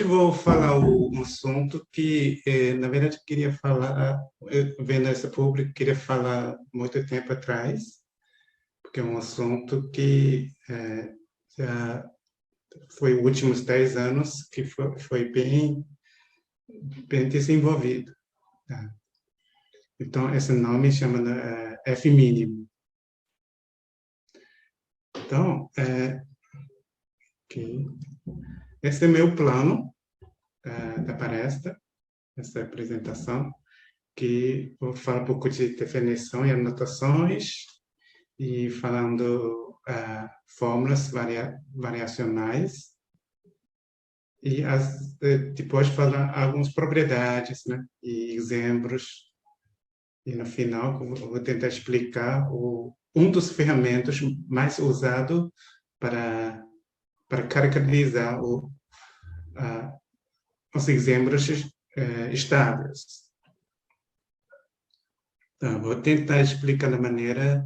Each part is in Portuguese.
vou falar um assunto que, na verdade, queria falar, vendo essa pública, queria falar muito tempo atrás, porque é um assunto que já foi os últimos 10 anos que foi bem desenvolvido. Tá? Então, esse nome chama F mínimo. Então, esse é meu plano da palestra, essa apresentação, que vou falar um pouco de definição e anotações, e falando fórmulas variacionais, e depois falar algumas propriedades, né, e exemplos, e no final eu vou tentar explicar um dos ferramentas mais usados para caracterizar os exemplos estáveis. Então, vou tentar explicar da maneira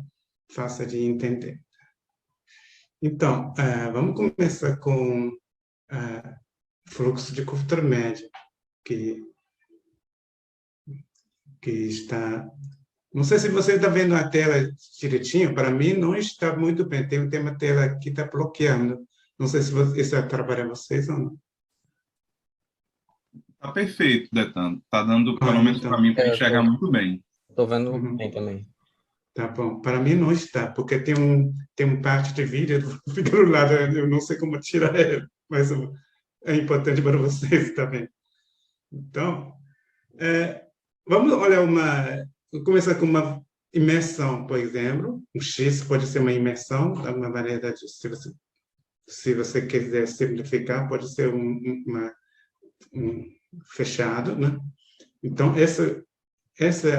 fácil de entender. Então, vamos começar com fluxo de curvatura média, que está... Não sei se você está vendo a tela direitinho, para mim não está muito bem, tem uma tela que está bloqueando. Não sei se isso atrapalha vocês ou não. Tá perfeito, Detan. Tá dando, pelo menos para mim, para enxergar muito bem. Estou vendo bem também. Tá bom. Para mim não está, porque tem um parte de vídeo fica do lado, eu não sei como tirar ele, mas é importante para vocês também. Então, vamos olhar vou começar com uma imersão, por exemplo. Um X pode ser uma imersão, uma variedade, se você quiser simplificar, pode ser um fechado, né? Então, essa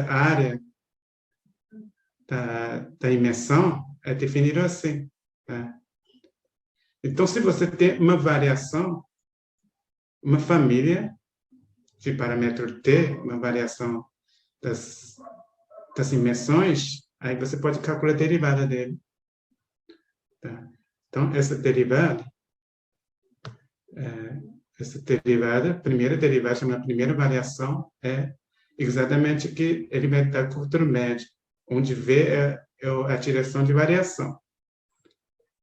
área da imersão é definida assim. Tá? Então, se você tem uma variação, uma família de parâmetro T, uma variação das imersões, aí você pode calcular a derivada dele. Tá? Então, essa derivada, primeira derivada, chamada primeira variação, é exatamente que ele vai dar curvatura média, onde V é a direção de variação.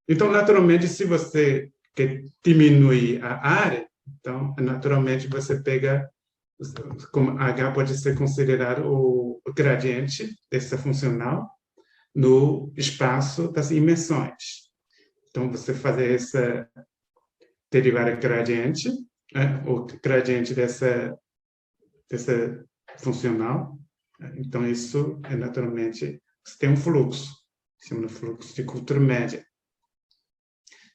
Então, naturalmente, se você quer diminuir a área, então, naturalmente, você pega, como H pode ser considerado o gradiente dessa funcional no espaço das imersões. Então, você fazer essa derivada gradiente, o gradiente dessa funcional. Então, isso é naturalmente, você tem um fluxo, chama de fluxo de curvatura média.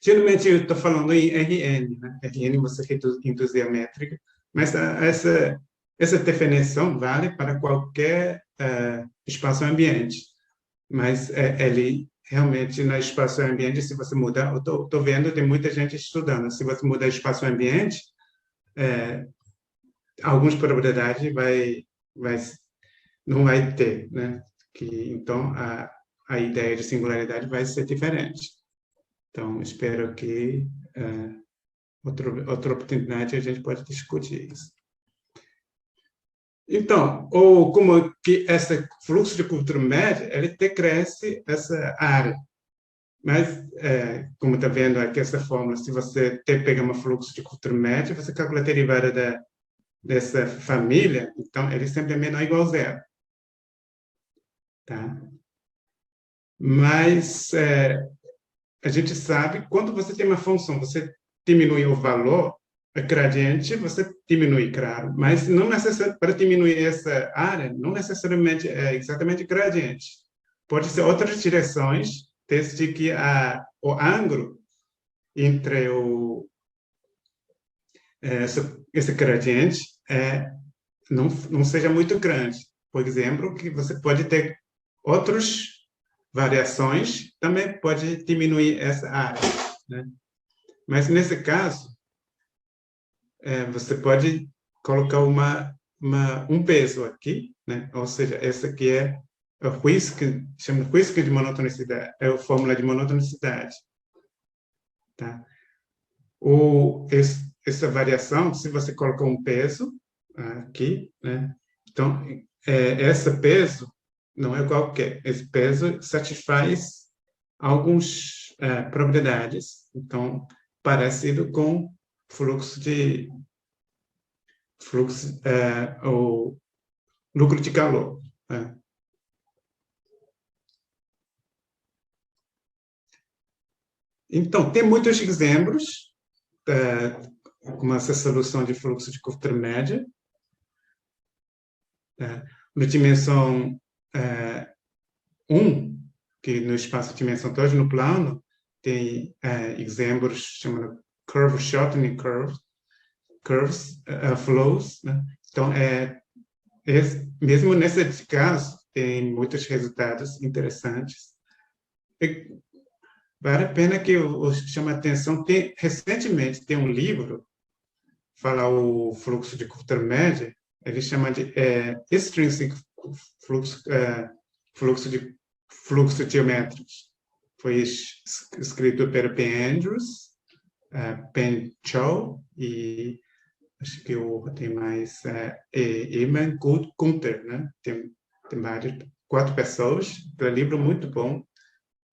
Geralmente, eu estou falando em Rn, né? Rn você reduz a métrica, mas essa definição vale para qualquer espaço ambiente. Mas ele realmente, no espaço ambiente, se você mudar, eu estou vendo, tem muita gente estudando, se você mudar espaço ambiente, algumas probabilidades não vai ter, né? Então, a ideia de singularidade vai ser diferente. Então, espero que outra oportunidade a gente pode discutir isso. Então, como que esse fluxo de curvatura média, ele decresce essa área. Mas, como está vendo aqui essa fórmula, se você pegar um fluxo de curvatura média, você calcula a derivada dessa família, então ele sempre é menor ou igual a zero. Tá? Mas a gente sabe, quando você tem uma função, você diminui o valor, a gradiente, você diminui, claro, mas não necessariamente, para diminuir essa área, não necessariamente é exatamente gradiente. Pode ser outras direções, desde que o ângulo entre esse gradiente não seja muito grande. Por exemplo, que você pode ter outras variações, também pode diminuir essa área. Né? Mas, nesse caso, você pode colocar um peso aqui, né? Ou seja, esse aqui é o Huisken, chama de Huisken de monotonicidade, é a fórmula de monotonicidade. Tá? essa variação, se você colocar um peso aqui, né? Então, esse peso não é qualquer. Esse peso satisfaz algumas propriedades. Então, parecido com o núcleo de calor. Né? Então, tem muitos exemplos com essa solução de fluxo de curta média. Na dimensão 1, que no espaço de dimensão 2, no plano, tem exemplos chamados curve shortening curves, flows. Né? Então, mesmo nesse caso, tem muitos resultados interessantes. E vale a pena que eu chame a atenção. Recentemente, tem um livro, fala o fluxo de curta média, ele chama de extrinsic fluxo geométricos. Foi escrito por Ben Andrews, Ben Chow e acho que tem mais Eman Gunther, né? Tem várias, 4 pessoas. É um livro muito bom.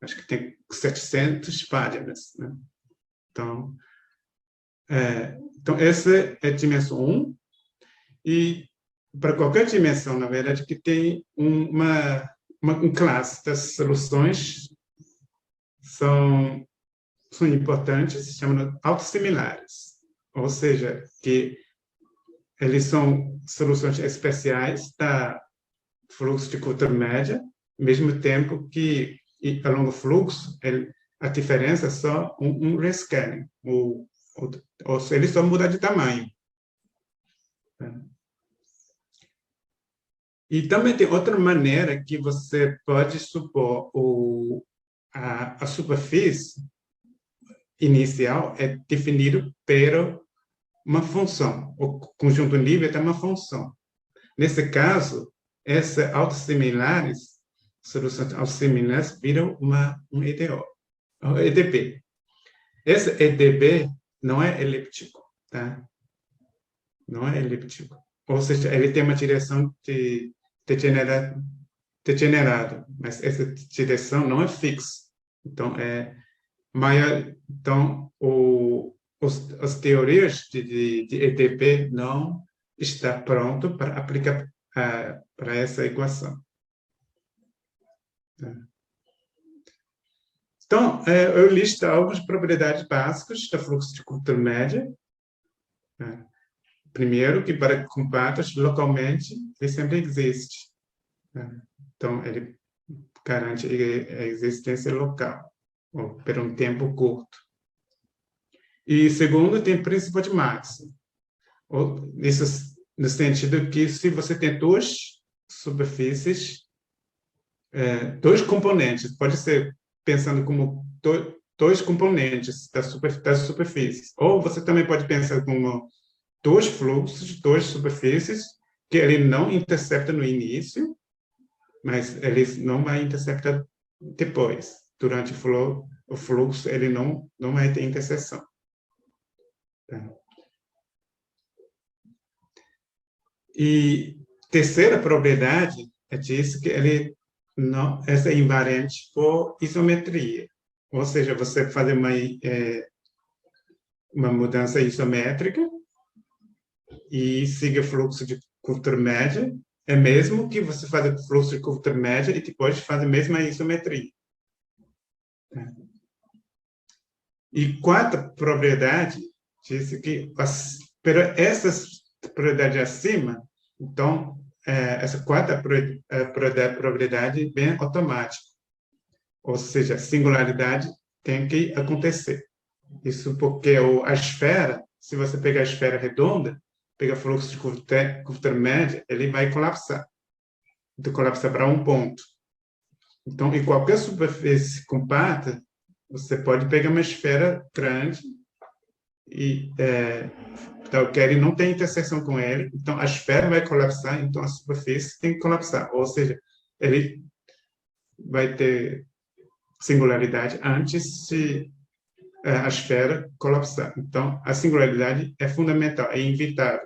Acho que tem 700 páginas, né? Então, essa é a dimensão 1. E para qualquer dimensão, na verdade, que tem um classe das soluções são importantes, se chamam autossimilares. Ou seja, que eles são soluções especiais da fluxo de curta média, ao mesmo tempo que, a longo fluxo, a diferença é só um rescaling, ou ele só muda de tamanho. E também tem outra maneira que você pode supor a superfície inicial é definido por uma função. O conjunto nível é uma função. Nesse caso, essas autossimilares, soluções autossimilares, viram um EDP. Esse EDP não é elíptico, tá? Não é elíptico. Ou seja, ele tem uma direção degenerada, mas essa direção não é fixa. Então, as teorias de EDP não estão prontas para aplicar para essa equação. Então, eu listo algumas propriedades básicas do fluxo de curta média. Primeiro, que para compactos localmente, ele sempre existe. Então, ele garante a existência local, por um tempo curto. E segundo, tem princípio de Maxwell. No sentido que, se você tem 2 superfícies, 2 componentes, pode ser pensando como 2 componentes das superfícies. Ou você também pode pensar como 2 fluxos, 2 superfícies, que ele não intercepta no início, mas ele não vai interceptar depois. Durante o fluxo, ele não vai ter interseção. E terceira propriedade diz que ele não é invariante por isometria. Ou seja, você fazer uma mudança isométrica e siga fluxo de curta média, é mesmo que você faça fluxo de curta média e depois faz a mesma isometria. E quarta propriedade diz que, essas propriedades acima, então, essa quarta propriedade é bem automática. Ou seja, a singularidade tem que acontecer. Isso porque a esfera, se você pegar a esfera redonda, pegar fluxo de curta média, ele vai colapsar. Então, colapsa para um ponto. Então, em qualquer superfície compacta, você pode pegar uma esfera grande e então, que ele não tem interseção com ele, então a esfera vai colapsar, então a superfície tem que colapsar. Ou seja, ele vai ter singularidade antes de a esfera colapsar. Então, a singularidade é fundamental, é inevitável,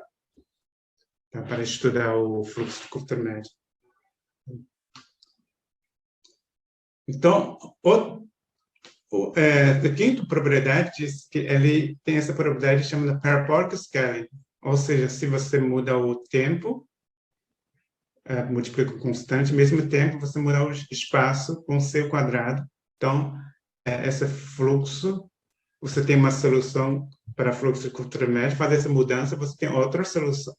tá, para estudar o fluxo de curto médio. Então, a quinta propriedade diz que ele tem essa propriedade chamada parabolic scaling, ou seja, se você muda o tempo, multiplica com constante, ao mesmo tempo você muda o espaço com C ao quadrado. Então, esse fluxo, você tem uma solução para fluxo de curto médio, faz essa mudança, você tem outra solução,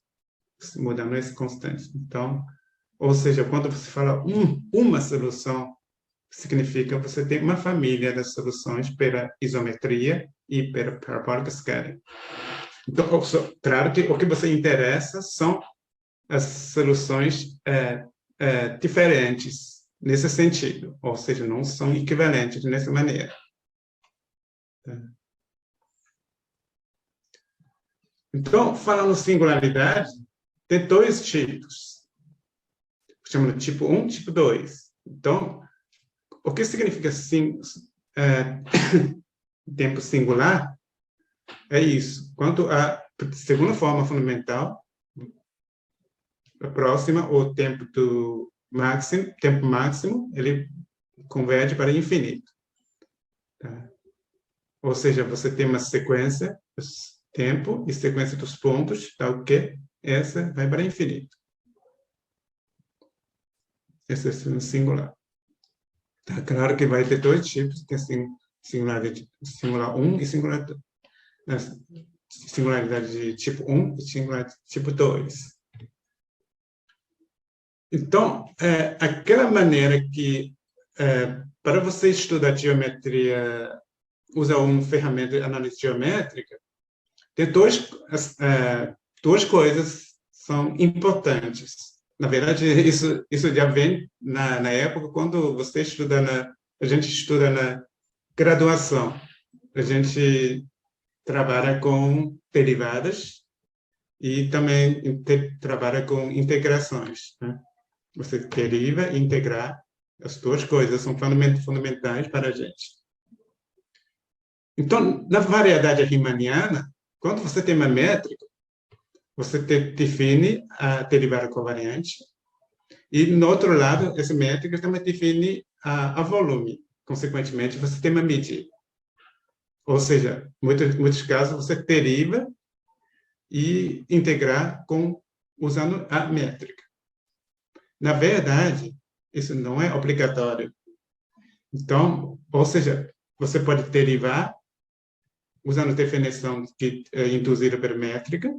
mudando esse constante. Então, ou seja, quando você fala uma solução, significa que você tem uma família de soluções para isometria e para parabolic scaling. Então, claro que o que você interessa são as soluções diferentes nesse sentido, ou seja, não são equivalentes nessa maneira. Então, falando singularidade, tem dois tipos. Chamamos de tipo 1 e tipo 2. Então, o que significa tempo singular é isso. Quanto à segunda forma fundamental, a próxima, o tempo máximo, ele converge para infinito. Tá? Ou seja, você tem uma sequência, tempo e sequência dos pontos, tá, o que? Essa vai para infinito. Esse é o singular. Tá claro que vai ter dois tipos, tem singular 1 e singularidade de tipo 1 e singularidade de tipo 2. Então, aquela maneira que, para você estudar geometria, usar uma ferramenta de análise geométrica, tem duas coisas são importantes. Na verdade, isso já vem na época quando você estuda a gente estuda na graduação. A gente trabalha com derivadas e também trabalha com integrações, né? Você deriva e integrar, as duas coisas são fundamentais para a gente. Então, na variedade riemanniana, quando você tem uma métrica, você define a derivada covariante e, no outro lado, essa métrica também define a volume. Consequentemente, você tem uma medida. Ou seja, em muitos casos, você deriva e integrar usando a métrica. Na verdade, isso não é obrigatório. Então, ou seja, você pode derivar usando a definição que é induzida pela métrica.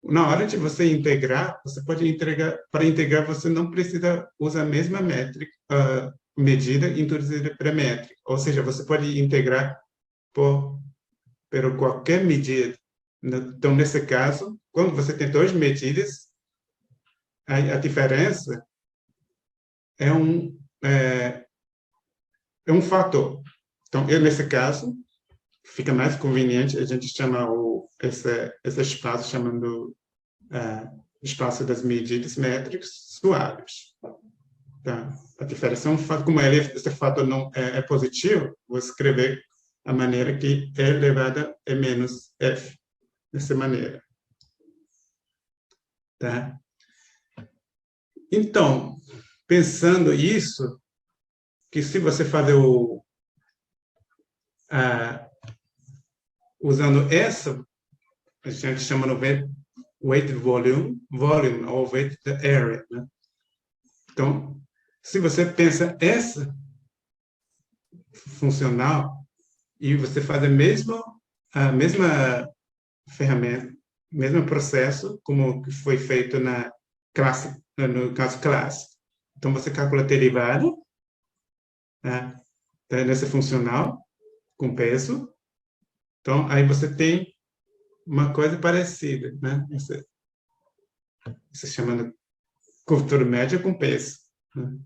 Na hora de você integrar, você pode integrar. Para integrar, você não precisa usar a mesma métrica, medida induzida pela métrica. Ou seja, você pode integrar por qualquer medida. Então, nesse caso, quando você tem duas medidas, a diferença é um fator. Então, nesse caso, fica mais conveniente a gente chamar esse espaço chamando espaço das medidas métricas suaves. Tá? A diferença é um fator, como esse fator não é positivo, vou escrever a maneira que E elevada a menos F, dessa maneira. Tá? Então, pensando isso, que se você fazer usando essa, a gente chama no weighted volume ou weighted area, né? Então, se você pensa essa funcional e você faz a mesma ferramenta, mesmo processo como que foi feito no caso clássico. Então, você calcula a derivada, né, nessa funcional com peso. Então, aí você tem uma coisa parecida, né? Isso chamando curvatura média com peso, né?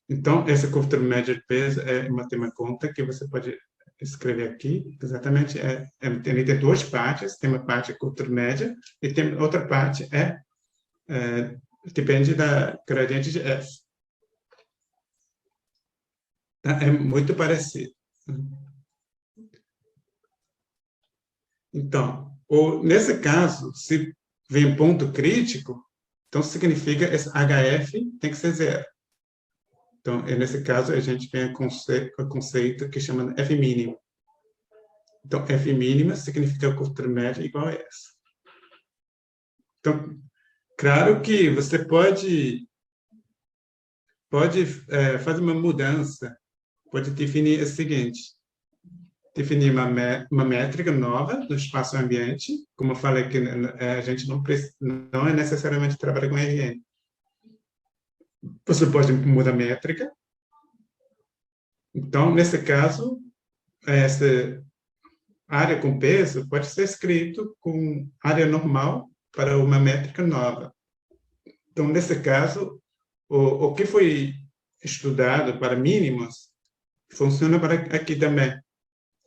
Então, essa curvatura média de peso é tem uma conta que você pode escrever aqui, exatamente, ele tem duas partes, tem uma parte curvatura média e tem outra parte depende da gradiente de F. Tá? É muito parecido. Então, nesse caso, se vem ponto crítico, então significa que esse HF tem que ser zero. Então, nesse caso, a gente tem o conceito que chama de F mínimo. Então, F mínima significa a curvatura média igual a essa. Então, claro que você pode fazer uma mudança, pode definir o seguinte, definir uma métrica nova no espaço ambiente, como eu falei que a gente não é necessariamente trabalhar com RN. Você pode mudar a métrica. Então, nesse caso, essa área com peso pode ser escrito com área normal para uma métrica nova. Então, nesse caso, o que foi estudado para mínimos funciona para aqui também.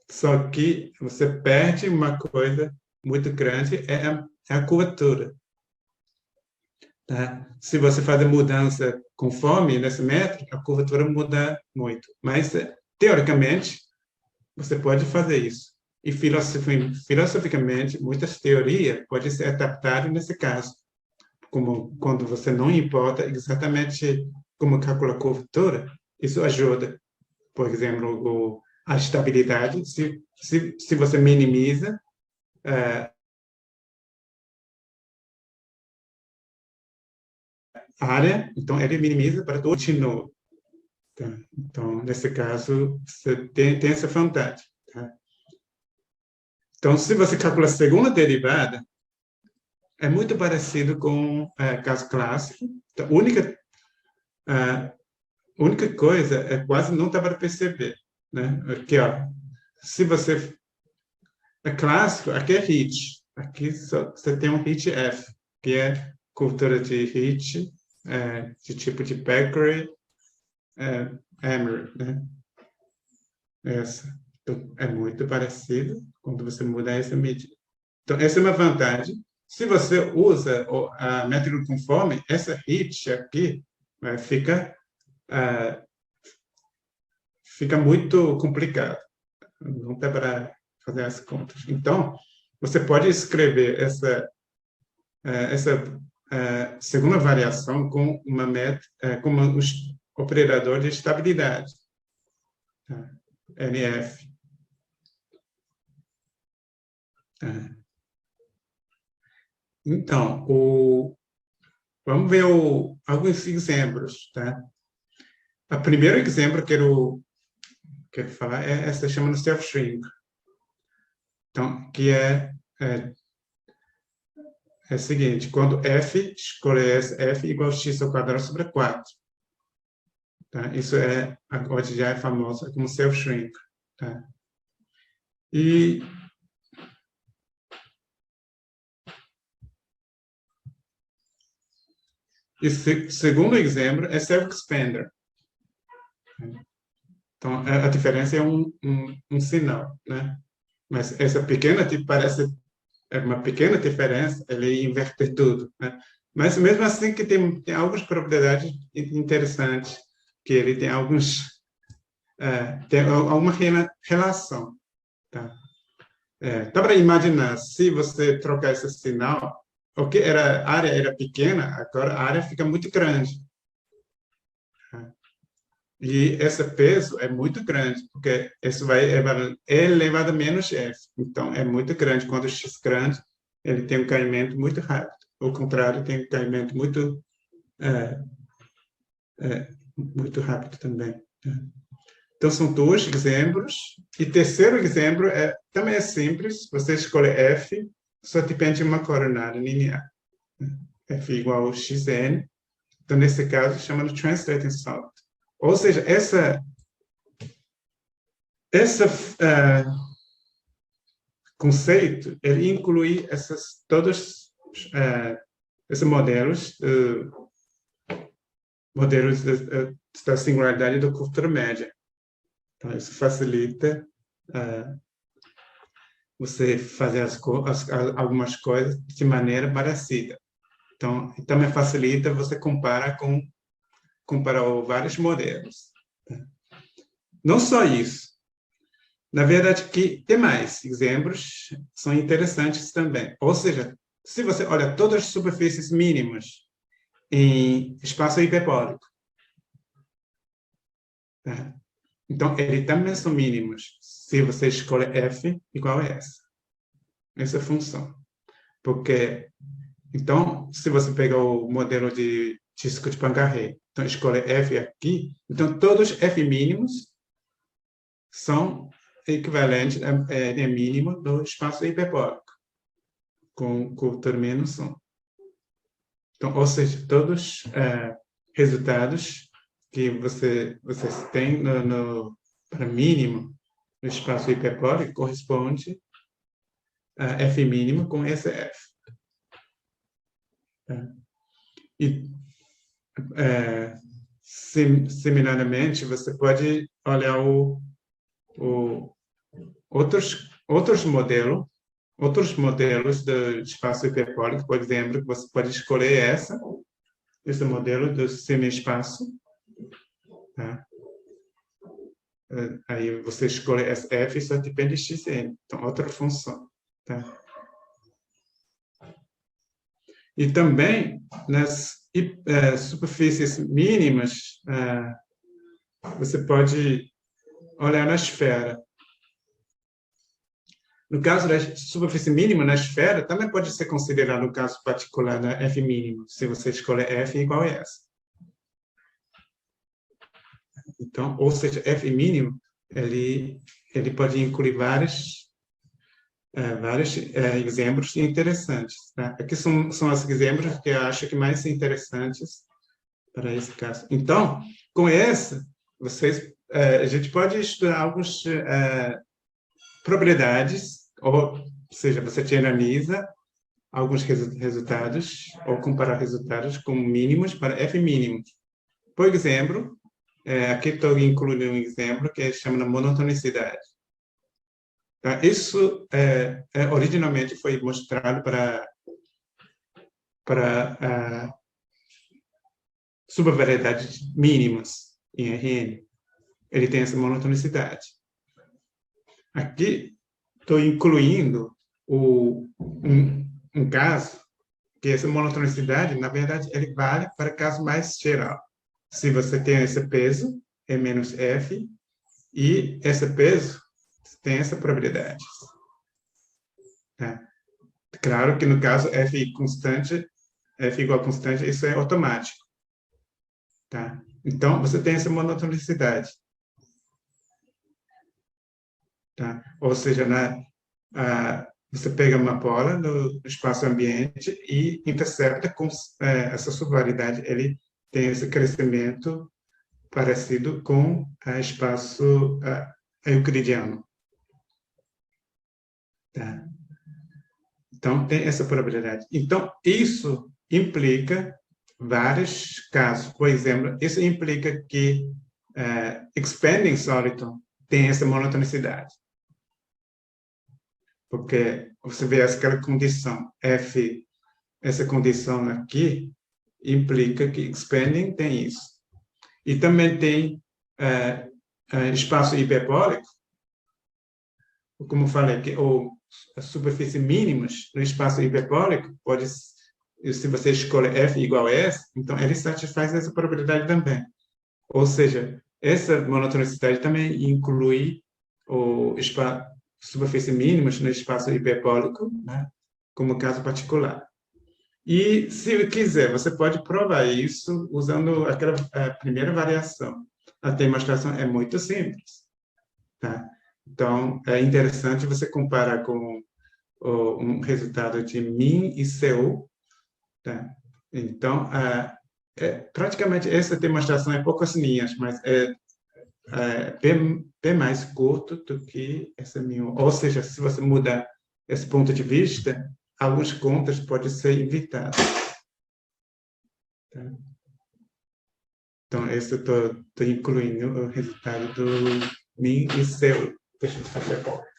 Só que você perde uma coisa muito grande, é a curvatura. Tá? Se você faz a mudança conforme nessa métrica, a curvatura muda muito. Mas, teoricamente, você pode fazer isso. E filosoficamente, muitas teorias podem ser adaptadas nesse caso. Como quando você não importa exatamente como calcular a curvatura, isso ajuda. Por exemplo, a estabilidade, se você minimiza a área, então ele minimiza para todo continuo. Tá? Então, nesse caso, você tem essa vantagem. Tá? Então, se você calcula a segunda derivada, é muito parecido com o caso clássico. Então, a única coisa é quase não dá para perceber. Né? Aqui, ó, se você... É clássico, aqui é HIT. Aqui você tem um HIT F, que é cultura de HIT, de tipo de Becquerel, Emery, né? Essa. Então, é muito parecido quando você muda essa medida. Então, essa é uma vantagem. Se você usa a métrica conforme, essa HIT aqui fica muito complicado. Não dá para fazer as contas. Então, você pode escrever essa segunda variação com como um operador de estabilidade, tá? NF. Então, vamos ver alguns exemplos, tá? O primeiro exemplo que eu quero falar é essa chama de self-shrink. Então, que é o seguinte, quando f, escolher f igual a x ao quadrado sobre 4. Tá? Isso hoje já é famoso como self-shrink. Tá? E segundo exemplo é self-expander. Então, a diferença é um sinal, né? Mas essa pequena parece uma pequena diferença, ele inverte tudo, né? Mas mesmo assim que tem algumas propriedades interessantes, que ele tem tem alguma relação, tá? Dá para imaginar, se você trocar esse sinal, a área era pequena, agora a área fica muito grande. E esse peso é muito grande, porque isso vai elevado a menos f. Então, é muito grande. Quando x é grande, ele tem um caimento muito rápido. Ao contrário, tem um caimento muito rápido também. Então, são dois exemplos. E terceiro exemplo também é simples. Você escolhe f, só depende de uma coordenada linear. F igual a xn. Então, nesse caso, chama de translating salt. Ou seja, esse conceito, ele inclui todos esses modelos da singularidade da curvatura média. Então, isso facilita você fazer algumas coisas de maneira parecida. Então, também facilita você comparar vários modelos. Não só isso. Na verdade, que tem mais exemplos, são interessantes também. Ou seja, se você olha todas as superfícies mínimas em espaço hiperbólico, tá? Então, eles também são mínimos se você escolhe f igual a essa função. Porque, então, se você pegar o modelo de disco de Poincare, então escolhe f aqui, então todos f mínimos são equivalentes a mínimo do espaço hiperbólico, com curvatura menos 1. Então, ou seja, todos resultados que vocês têm para mínimo no espaço hiperbólico corresponde a f mínimo com esse f. Tá? E, similarmente, você pode olhar outros modelos do espaço hiperbólico, por exemplo, você pode escolher esse modelo do semi-espaço, tá? Aí você escolhe SF, só depende de xn, então outra função, tá? E também nas superfícies mínimas, você pode olhar na esfera. No caso da superfície mínima na esfera, também pode ser considerado o caso particular da F mínimo, se você escolher F igual a essa. Então, ou seja, F mínimo, ele pode incluir vários exemplos interessantes. Tá? Aqui são os exemplos que eu acho que mais interessantes para esse caso. Então, com essa, a gente pode estudar algumas propriedades, ou seja, você generaliza alguns resultados, ou comparar resultados com mínimos para F mínimos. Por exemplo, aqui estou incluindo um exemplo que chama de monotonicidade. Tá? Isso originalmente foi mostrado para subvariedades mínimas em Rn. Ele tem essa monotonicidade. Aqui estou incluindo um caso que essa monotonicidade, na verdade, ele vale para caso mais geral. Se você tem esse peso, E menos F, e esse peso tem essa probabilidade. Tá? Claro que no caso F constante, F igual a constante, isso é automático. Tá? Então, você tem essa monotonicidade. Tá? Ou seja, você pega uma bola no espaço ambiente e intercepta com essa subvariedade, ele tem esse crescimento parecido com o espaço euclidiano. Tá? Então, tem essa probabilidade. Então, isso implica vários casos. Por exemplo, isso implica que expanding soliton tem essa monotonicidade. Porque você vê aquela condição F, essa condição aqui, implica que expanding tem isso. E também tem espaço hiperbólico, como falei, que as superfícies mínimas no espaço hiperbólico, se você escolhe F igual a S, então ele satisfaz essa probabilidade também. Ou seja, essa monotonicidade também inclui o superfícies mínimas no espaço hiperbólico, né, como caso particular. E, se quiser, você pode provar isso usando aquela primeira variação. A demonstração é muito simples. Tá? Então, é interessante você comparar com um resultado de min e cu. Tá? Então, praticamente essa demonstração é poucas linhas, mas é bem mais curto do que essa min. Ou seja, se você mudar esse ponto de vista, algumas contas podem ser evitadas. Tá? Então, esse eu estou incluindo o resultado do min e cu. Deixa eu fazer a porta.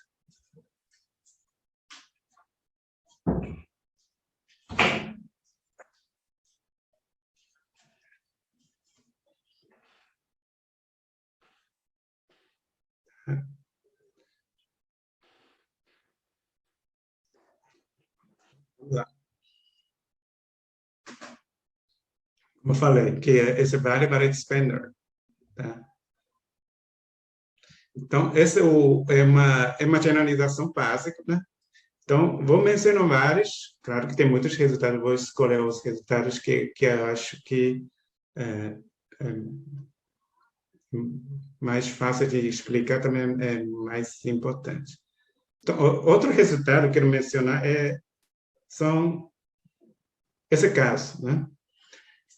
como eu falei, que esse vale para expander. Tá? Então, essa é uma generalização básica, né? Então, vou mencionar vários, claro que tem muitos resultados, vou escolher os resultados que eu acho que é, é mais fácil de explicar, também é mais importante. Então, outro resultado que eu quero mencionar são esse caso, né?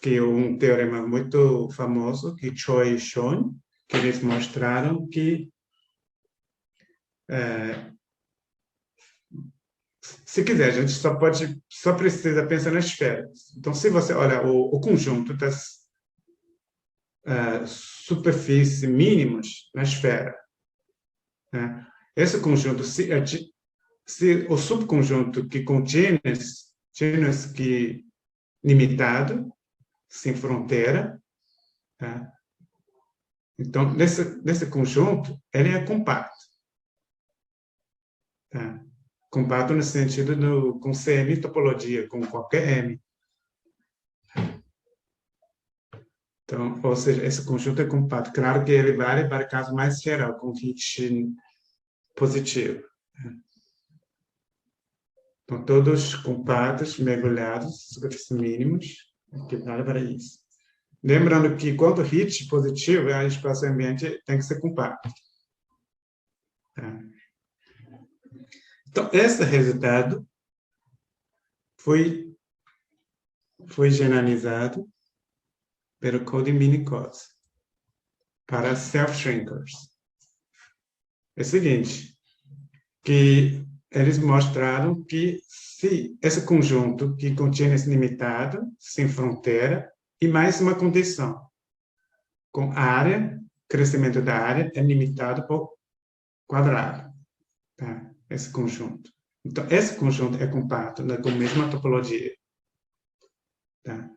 Que é um teorema muito famoso, que Choi e Shon, que eles mostraram que se quiser, a gente só precisa pensar nas esferas. Então, se você olha o conjunto das superfícies mínimas na esfera, né? Esse conjunto, se o subconjunto que contém gêneros que limitado, sem fronteira, tá? Então, nesse conjunto, ele é compacto. Tá? Compacto no sentido com CM topologia, com qualquer M. Então, ou seja, esse conjunto é compacto. Claro que ele vale para caso mais geral, com hit positivo. Então, todos compactos, mergulhados, superfícies mínimos, que vale para isso. Lembrando que quando hit positivo, o espaço ambiente tem que ser compacto. Tá? Então, esse resultado foi generalizado pelo Code-Mini-Cos para self-shrinkers. É o seguinte, que eles mostraram que se esse conjunto que contém esse limitado, sem fronteira, e mais uma condição, com área, crescimento da área é limitado por quadrado, tá? Esse conjunto. Então, esse conjunto é compacto, né, com a mesma topologia. Tá?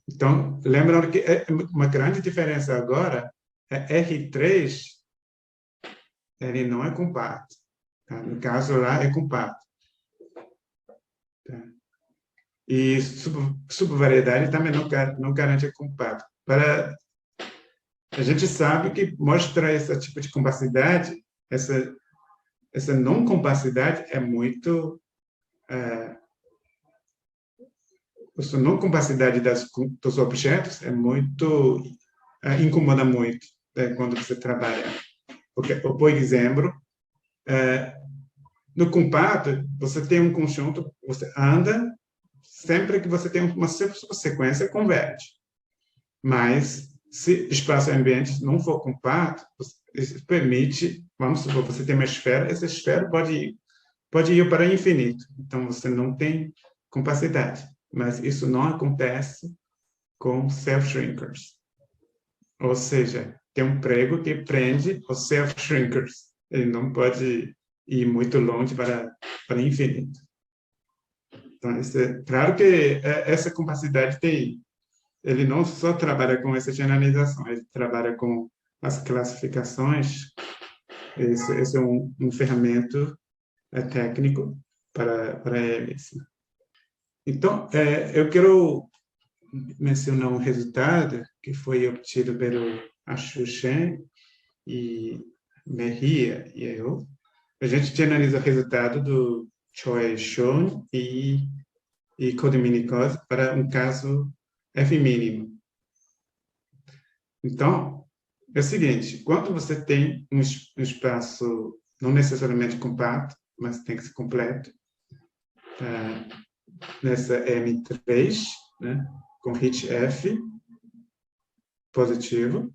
Então, lembrando que uma grande diferença agora é R3, ele não é compacto. Tá? No caso lá, é compacto. Tá? E subvariedade também não garante compacto. A gente sabe que mostrar esse tipo de compacidade, essa não compacidade é muito... essa não compacidade dos objetos é muito... incomoda muito, né, quando você trabalha. Porque, por exemplo, no compacto, você tem um conjunto, você anda, sempre que você tem uma sequência, converge. Mas, se espaço e ambiente não for compacto, isso permite, vamos supor, você tem uma esfera, essa esfera pode ir para o infinito. Então, você não tem compacidade. Mas isso não acontece com self-shrinkers. Ou seja, tem um prego que prende os self-shrinkers. Ele não pode ir muito longe para infinito. Então, claro que essa capacidade ele não só trabalha com essa generalização, ele trabalha com as classificações. Esse é um ferramenta técnico para eles. Então, eu quero mencionar um resultado que foi obtido pelo Ashu Shen e Mejia e eu. A gente analisa o resultado do Choi Shon e Code-Mini-Cos para um caso F mínimo. Então, é o seguinte, quando você tem um espaço não necessariamente compacto, mas tem que ser completo, nessa M3, né, com hit F positivo.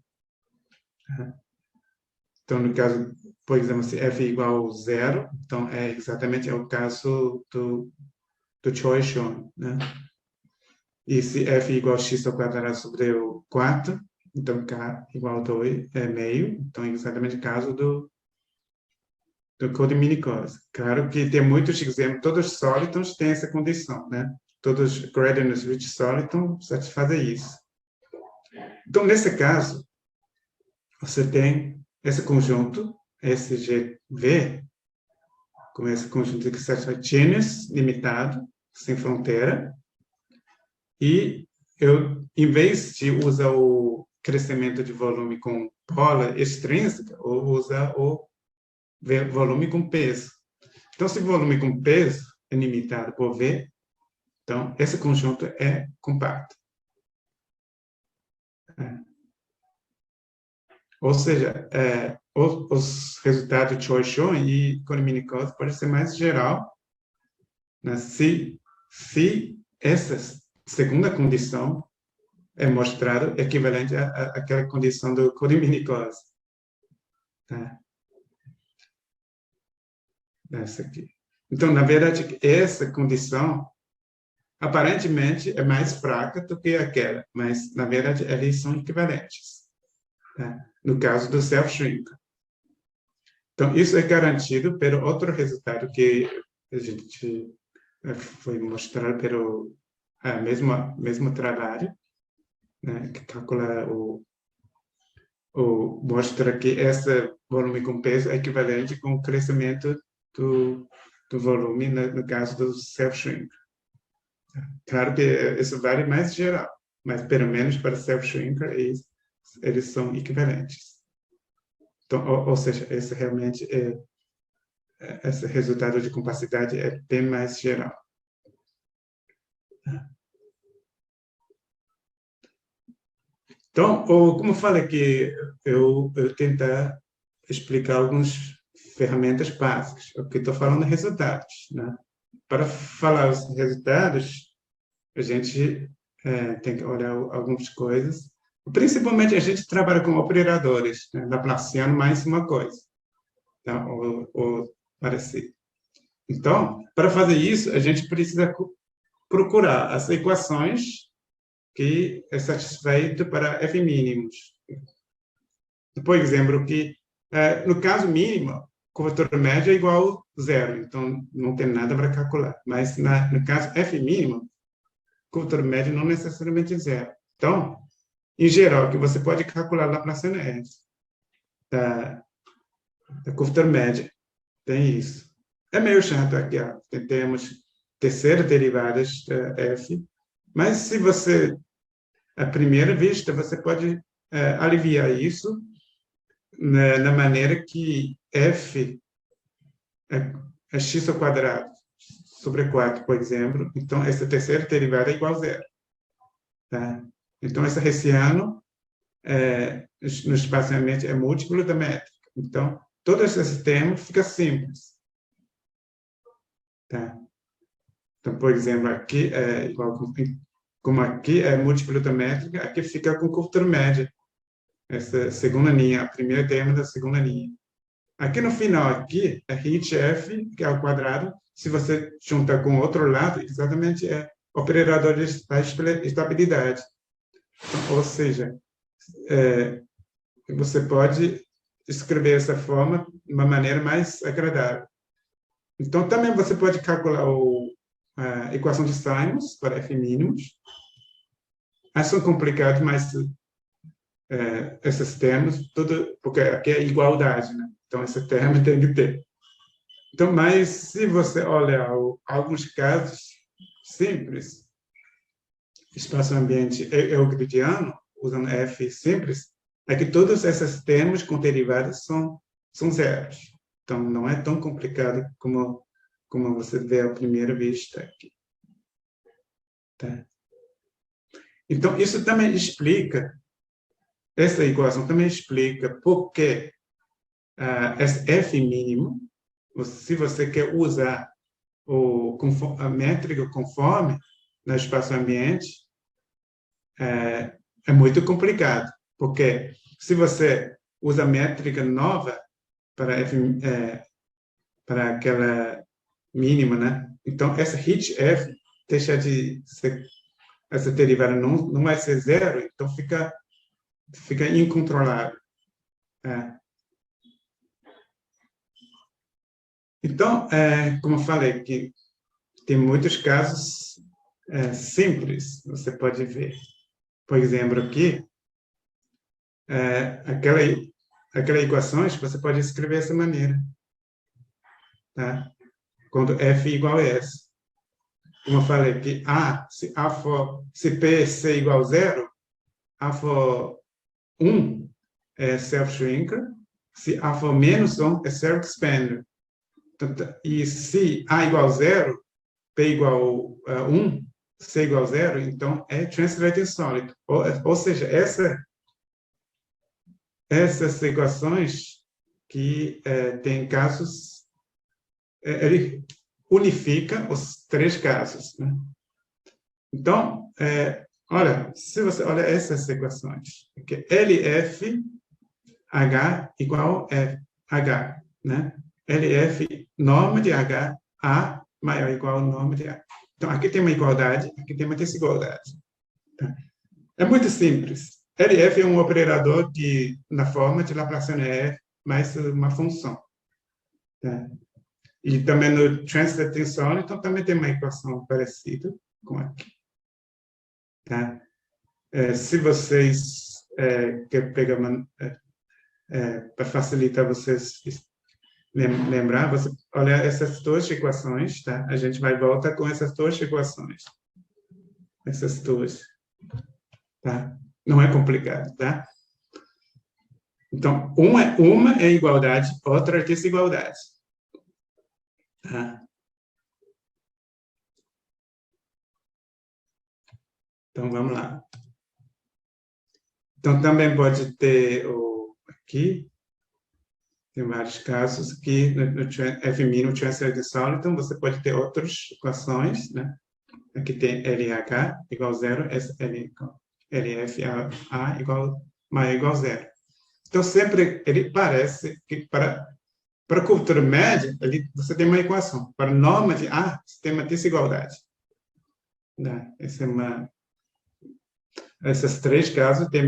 Então, no caso, por exemplo, se F é igual a 0, então é exatamente o caso do Choi Shon, né? E se F é igual a x ao quadrado sobre o 4, então K igual a 2 é meio, então é exatamente o caso do Code-Mini-Cos. Claro que tem muitos exemplos, todos os solitons têm essa condição, né? Todos os gradient rich solitons satisfazem isso. Então, nesse caso, você tem esse conjunto, SGV, com esse conjunto que satisfaz gêneros limitado, sem fronteira, e em vez de usar o crescimento de volume com bola extrínseca, eu uso o volume com peso. Então, se o volume com peso é limitado por V, então, esse conjunto é compacto. Ou seja, os resultados de Choi-Shou e Cone-Minkowski podem ser mais geral, né, se essa segunda condição é mostrada equivalente àquela condição do Cone-Minkowski. Tá? Essa aqui. Então, na verdade, essa condição aparentemente é mais fraca do que aquela, mas, na verdade, eles são equivalentes. Tá? No caso do self-shrink. Então, isso é garantido pelo outro resultado que a gente foi mostrado pelo mesmo trabalho, né, que calcula mostra que esse volume com peso é equivalente com o crescimento do volume no caso do self-shrink. Claro que isso vale mais geral, mas pelo menos para self-shrinker eles são equivalentes. Então, ou seja, esse realmente esse resultado de compacidade é bem mais geral. Então, como eu falei aqui, eu tentar explicar algumas ferramentas básicas. Aqui estou falando de resultados, né? Para falar os resultados, a gente tem que olhar algumas coisas. Principalmente, a gente trabalha com operadores, né? Laplaciano mais uma coisa, tá? ou parecido. Então, para fazer isso, a gente precisa procurar as equações que é satisfeito para f mínimos. Por exemplo, que no caso mínimo, curvatura média é igual a zero, então não tem nada para calcular. Mas no caso f mínimo, curvatura média não necessariamente é zero. Então, em geral, que você pode calcular a Laplaciano é da curvatura média. Tem isso. É meio chato aqui, ó. Temos terceira derivadas f, mas se você, à primeira vista, você pode aliviar isso na maneira que f é x ao quadrado sobre 4, por exemplo. Então, essa terceira derivada é igual a zero. Tá? Então, esse hessiano no espaciamento é múltiplo da métrica. Então, todos esses termos ficam simples. Tá? Então, por exemplo, aqui é igual como aqui é múltiplo da métrica, aqui fica com curvatura média. Essa segunda linha, a primeira termo da segunda linha. Aqui no final, aqui, é HF, que é ao quadrado. Se você juntar com o outro lado, exatamente é operador de estabilidade. Então, ou seja, você pode escrever essa forma de uma maneira mais agradável. Então, também você pode calcular a equação de Simons para f mínimos. São complicados, mas esses termos, tudo, porque aqui é igualdade, né? Então, esse termo tem que ter. Então, mas se você olhar alguns casos simples, espaço-ambiente euclidiano, usando f simples, é que todos esses termos com derivadas são zeros. Então, não é tão complicado como você vê à primeira vista aqui. Tá? Então, isso também explica, essa equação também explica por que esse f mínimo, se você quer usar a métrica conforme no espaço-ambiente, é muito complicado, porque se você usa a métrica nova para aquela mínima, né? Então, essa HF deixa de ser, essa derivada não vai ser zero, então fica incontrolável. Então, como eu falei, que tem muitos casos simples, você pode ver. Por exemplo, aqui, aquela equações você pode escrever dessa maneira. Tá? Quando f igual a s. como eu falei, que se P e C igual a 0, A for 1 é self-shrinker, se A for menos 1 é self-expander. E se A igual a 0, P igual a 1, C igual a 0, então é translated insólito. Ou seja, essas equações que tem casos, ele unifica os 3 casos, né? Então, olha, se você olha essas equações, que LF H igual a H, né? LF norma de H, A maior ou igual ao norma de A. Então, aqui tem uma igualdade, aqui tem uma desigualdade. Tá? É muito simples. LF é um operador na forma de Laplaciano F mais uma função. Tá? E também no translated insólito, então também tem uma equação parecida com aqui. Tá? Se vocês querem pegar para facilitar vocês lembrar, você olha essas 2 equações, tá? A gente vai voltar com essas 2 equações. Essas 2. Tá? Não é complicado, tá? Então, uma é igualdade, outra é desigualdade. Tá? Então, vamos lá. Então, também pode ter aqui, tem vários casos que no F-min, translated insólito, então você pode ter outras equações, né? Aqui tem LH igual a 0, LF A igual maior igual a 0. Então, sempre ele parece que para curvatura média, você tem uma equação. Para norma de A, você tem uma desigualdade. Né? Esses 3 casos têm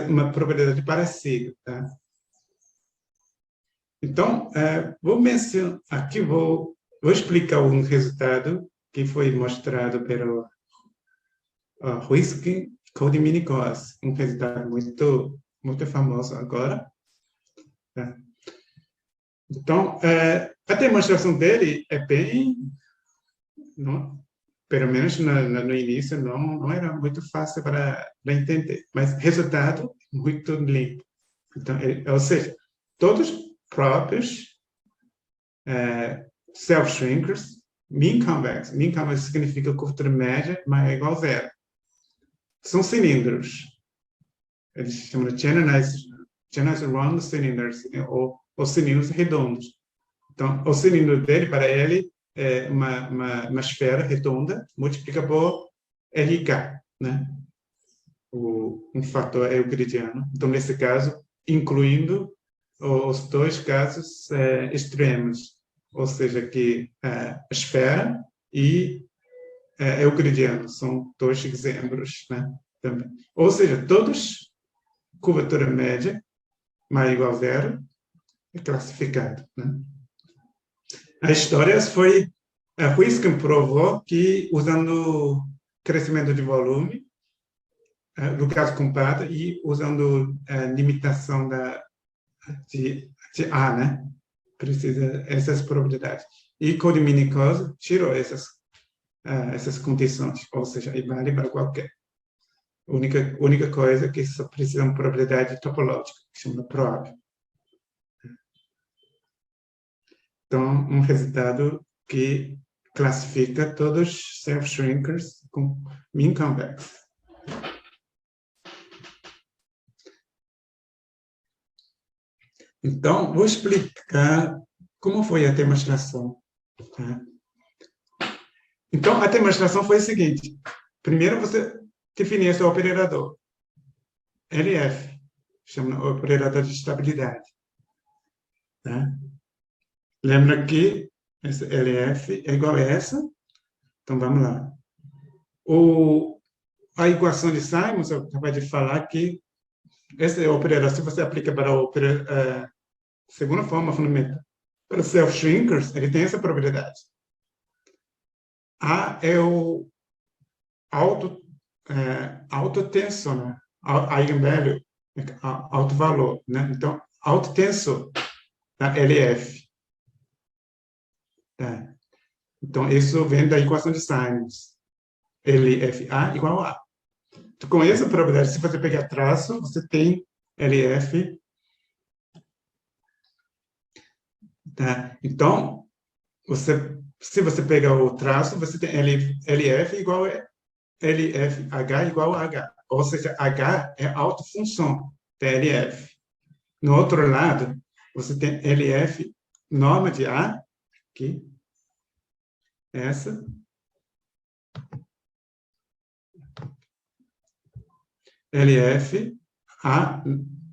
uma propriedade parecida. Tá? Então, vou mencionar aqui, vou explicar um resultado que foi mostrado pelo Huisking Code-Minikos, um resultado muito famoso agora. Tá? Então, a demonstração dele é bem, pelo menos no início, não era muito fácil para entender, mas resultado muito limpo. Então, ou seja, todos próprios self-shrinkers, mean convex. Mean convex significa curvatura média maior ou igual a 0. São cilindros. Eles chamam de generalized round cylinders, ou cilindros redondos. Então, o cilindro dele, para ele, é uma esfera redonda, multiplica por RK, né? Um fator euclidiano. Então, nesse caso, incluindo os 2 casos extremos, ou seja, que a esfera e euclidiano são 2 exemplos, né? Também. Ou seja, todos curvatura média maior ou igual a 0 é classificado, né? A história foi, Huisken provou que usando crescimento de volume, no caso comparado, e usando limitação de A, né? Precisa essas propriedades. E Code-Minikos tirou essas condições, ou seja, vale para qualquer. Única coisa é que só precisa de uma propriedade topológica, que chama PROAB. Então, um resultado que classifica todos os self-shrinkers com mean convex. Então, vou explicar como foi a demonstração. Tá? Então, a demonstração foi a seguinte. Primeiro, você definir seu operador. LF, chama operador de estabilidade. Tá? Lembra que essa LF é igual a essa? Então, vamos lá. A equação de Simons, eu acabei de falar que essa operador, se você aplica para a segunda forma fundamental, para self-shrinkers, ele tem essa propriedade. A é o autotensor, né? Eigenvalue, alto valor, né? Então, autotensor da LF. Tá? Então, isso vem da equação de Simons. LFA igual a. Então, com essa propriedade, se você pegar traço, você tem LF. Tá? Então, se você pegar o traço, você tem LF igual a LFH igual a H. Ou seja, H é a autofunção da LF. No outro lado, você tem LF norma de A, aqui, essa. LF, A,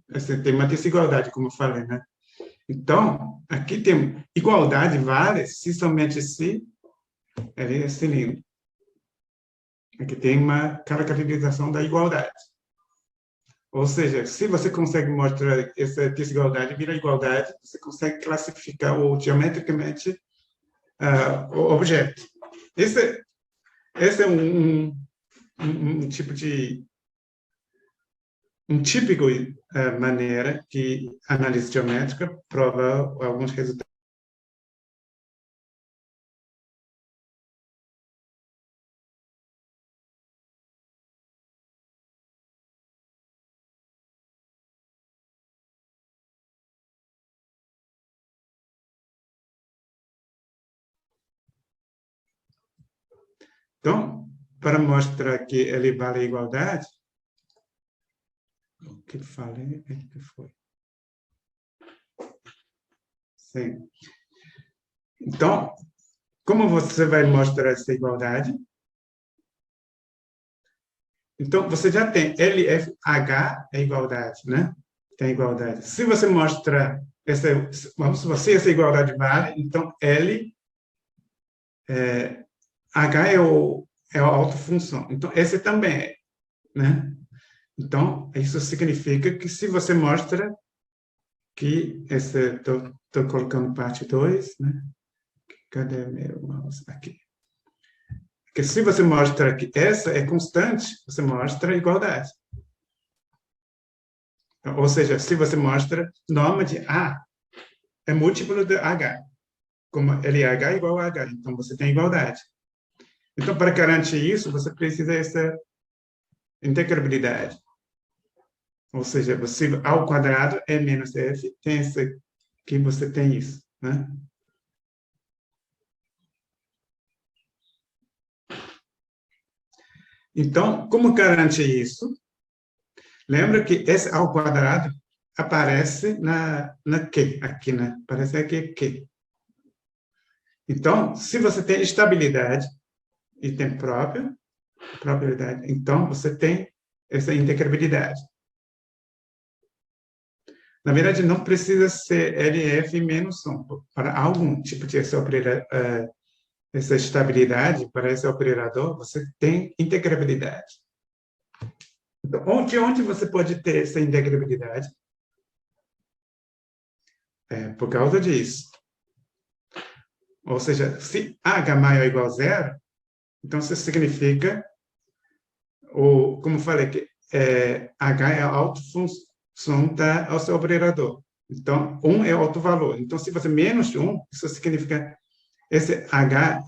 você tem uma desigualdade, como eu falei, né? Então, aqui tem igualdade vale se somente se ele é cilindro. Aqui tem uma caracterização da igualdade. Ou seja, se você consegue mostrar essa desigualdade vira igualdade, você consegue classificar ou geometricamente o objeto. Esse é um tipo de típico maneira que análise geométrica prova alguns resultados. Então, para mostrar que ele vale a igualdade, o que eu falei é que foi. Sim. Então, como você vai mostrar essa igualdade? Então, você já tem LFH é igualdade, né? Tem igualdade. Se você mostrar vamos supor, essa igualdade vale, então H é a autofunção. Então, esse também é, né? Então, isso significa que se você mostra que estou colocando parte 2, né? Cadê meu mouse? Aqui. Que se você mostra que essa é constante, você mostra igualdade. Ou seja, se você mostra norma de A é múltiplo de H, como LH é igual a H, então você tem igualdade. Então, para garantir isso, você precisa dessa integrabilidade. Ou seja, você ao quadrado é menos f, tem esse que você tem isso, né? Então, como garante isso? Lembra que esse ao quadrado aparece na Q, aqui, né? Aparece aqui Q. Então, se você tem estabilidade e tem propriedade, então você tem essa integrabilidade. Na verdade, não precisa ser LF menos 1. Para algum tipo de essa estabilidade, para esse operador, você tem integrabilidade. Então, de onde você pode ter essa integrabilidade? Por causa disso. Ou seja, se H maior ou igual a zero, então isso significa, como falei, que H é a autofunção do seu operador. Então, 1 é alto valor. Então, se você menos 1, isso significa esse H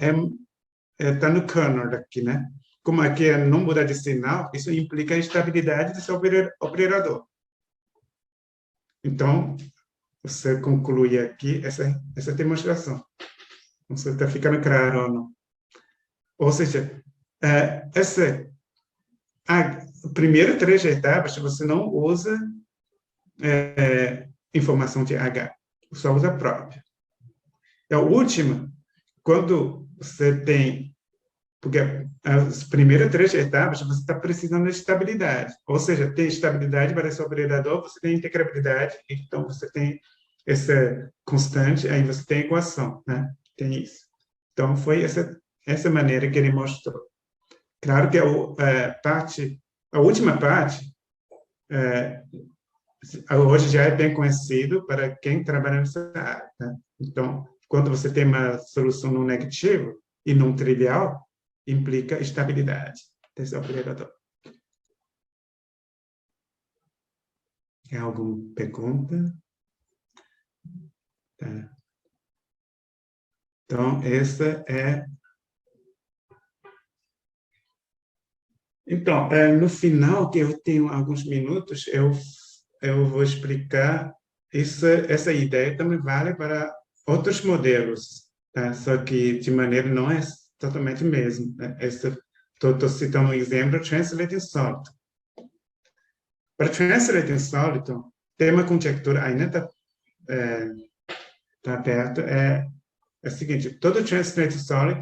está no kernel daqui, né? Como aqui não muda de sinal, isso implica a estabilidade do seu operador. Então, você conclui aqui essa demonstração. Não sei se está ficando claro ou não. Ou seja, a primeira 3 etapas, você não usa informação de H, só usa a própria. E a última, quando você tem, porque as primeiras 3 etapas, você está precisando de estabilidade. Ou seja, tem estabilidade para esse operador, você tem integrabilidade, então você tem essa constante, aí você tem a equação, né? Tem isso. Então, foi essa maneira que ele mostrou. Claro que a última parte, hoje já é bem conhecido para quem trabalha nessa área. Né? Então, quando você tem uma solução no negativo e num trivial, implica estabilidade desse operador. Tem alguma pergunta? Tá. Então, essa é... Então, no final, que eu tenho alguns minutos, eu vou explicar essa ideia também vale para outros modelos, tá? Só que de maneira não é totalmente mesmo. Né? Estou citando um exemplo, Translating Solid. Para Translating Solid, tem uma conjectura ainda está aberta, é o seguinte, todo Translating Solid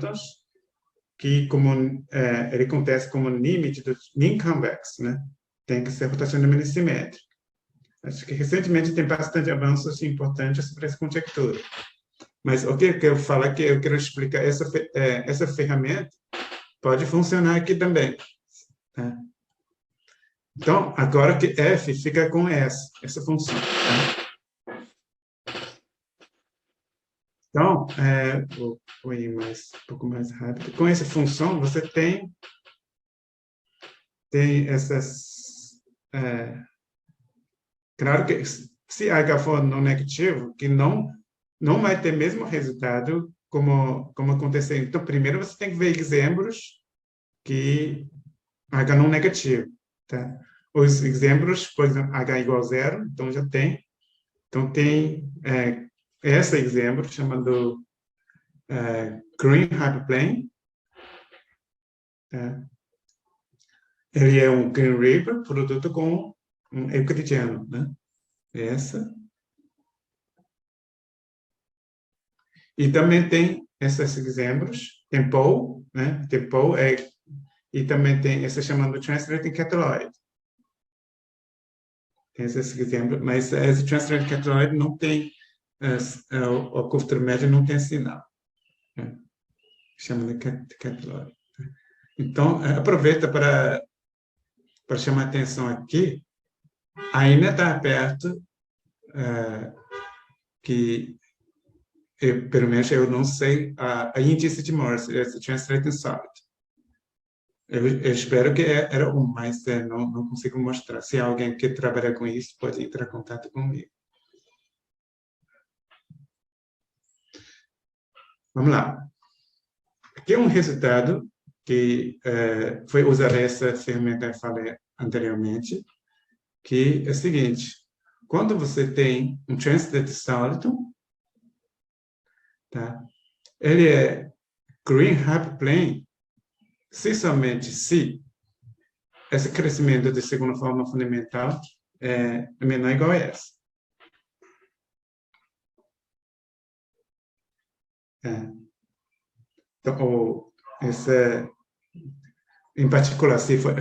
que ele acontece como limite do mean convex, né? Tem que ser rotacionalmente simétrico. Acho que recentemente tem bastante avanços importantes sobre essa conjectura. Mas o que eu quero falar que eu quero explicar essa ferramenta pode funcionar aqui também. Tá? Então, agora que f fica com essa função. Tá? Então, vou ir um pouco mais rápido. Com essa função, você tem essas... claro que se H for não negativo, que não vai ter mesmo resultado como aconteceu. Então, primeiro você tem que ver exemplos que H não negativo. Tá? Os exemplos, por exemplo, H igual a 0, então já tem. Então, tem esse exemplo chamado Green Hyperplane. Tá? Ele é um Green River, produto com um euclidiano. Né? Essa. E também tem esses exemplos, tem Paul, né? Tem Paul, e também tem esse chamado Translating Catalog. Tem esse exemplo, mas esse Translating Catalog não tem, o curvatura média não tem sinal. Né? Chama de Catalog. Então, aproveita para chamar a atenção aqui, ainda está perto que pelo menos eu não sei a índice de Morse, esse Translating Solid. Eu espero que era mas não consigo mostrar. Se alguém que trabalha com isso, pode entrar em contato comigo. Vamos lá. Aqui é um resultado que foi usar essa ferramenta que eu falei anteriormente, que é o seguinte. Quando você tem um Translating Solid, tá? Ele é Green Hyperplane, se somente se esse crescimento de segunda forma fundamental é menor ou igual a essa. Então, em particular, se for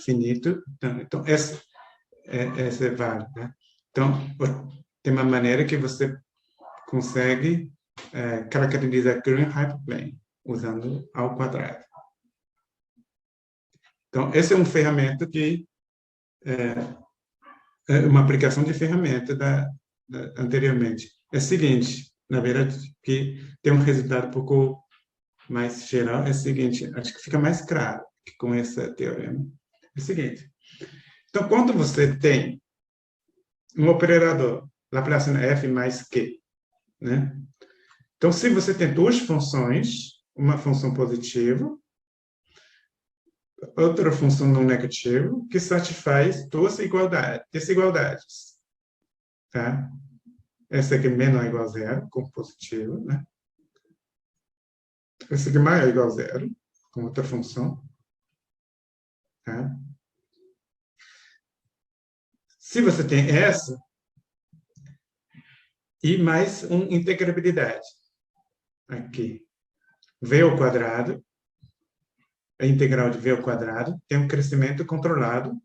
finito, então essa vale. Né? Então, tem uma maneira que você consegue caracterizar Green Hyperplane usando ao quadrado. Então, essa é uma ferramenta que uma aplicação de ferramenta anteriormente. É o seguinte, na verdade, que tem um resultado um pouco mais geral, é o seguinte, acho que fica mais claro que com esse teorema. É o seguinte, então, quando você tem um operador, Laplaciano f mais q, né? Então, se você tem duas funções, uma função positiva, outra função não negativa, que satisfaz duas desigualdades. Tá? Essa aqui é menor ou igual a zero, com positivo, né? Essa aqui é maior ou igual a zero, com outra função. Tá? Se você tem essa, e mais uma integrabilidade. Aqui. V ao quadrado, a integral de V ao quadrado, tem um crescimento controlado.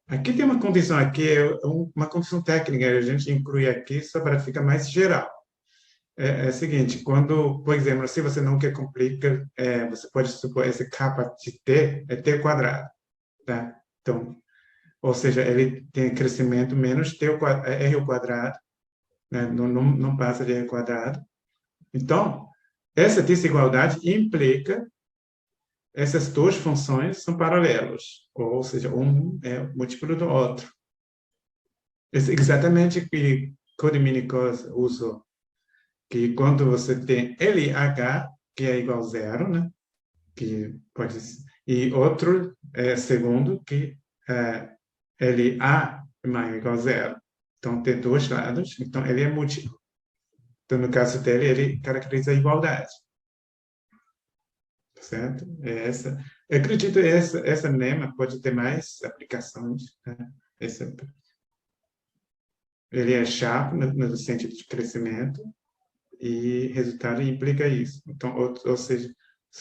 Aqui tem uma condição, aqui é uma condição técnica, a gente inclui aqui só para ficar mais geral. É o seguinte, quando, por exemplo, se você não quer complicar, você pode supor esse capa de t é t quadrado. Tá? Então, ou seja, ele tem crescimento menos r ao quadrado, né? Não passa de r quadrado. Então, essa desigualdade implica essas duas funções são paralelas, ou seja, um é múltiplo do outro. Isso é exatamente o que Code-Minikos usou. que quando você tem LH, que é igual a zero, né? Que pode ser, e outro segundo, que é LA é maior ou igual a zero. Então, tem dois lados, então ele é múltiplo. Então, no caso dele, ele caracteriza a igualdade. Certo? Eu acredito que essa lema pode ter mais aplicações. Né? Ele é sharp no sentido de crescimento e resultado implica isso. Então, ou seja,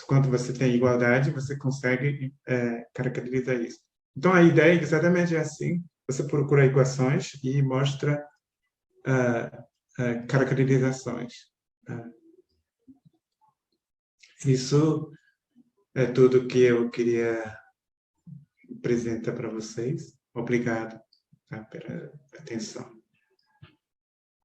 quando você tem igualdade, você consegue caracterizar isso. Então, a ideia é exatamente assim. Você procura equações e mostra caracterizações. Isso é tudo que eu queria apresentar para vocês. Obrigado, tá, pela atenção.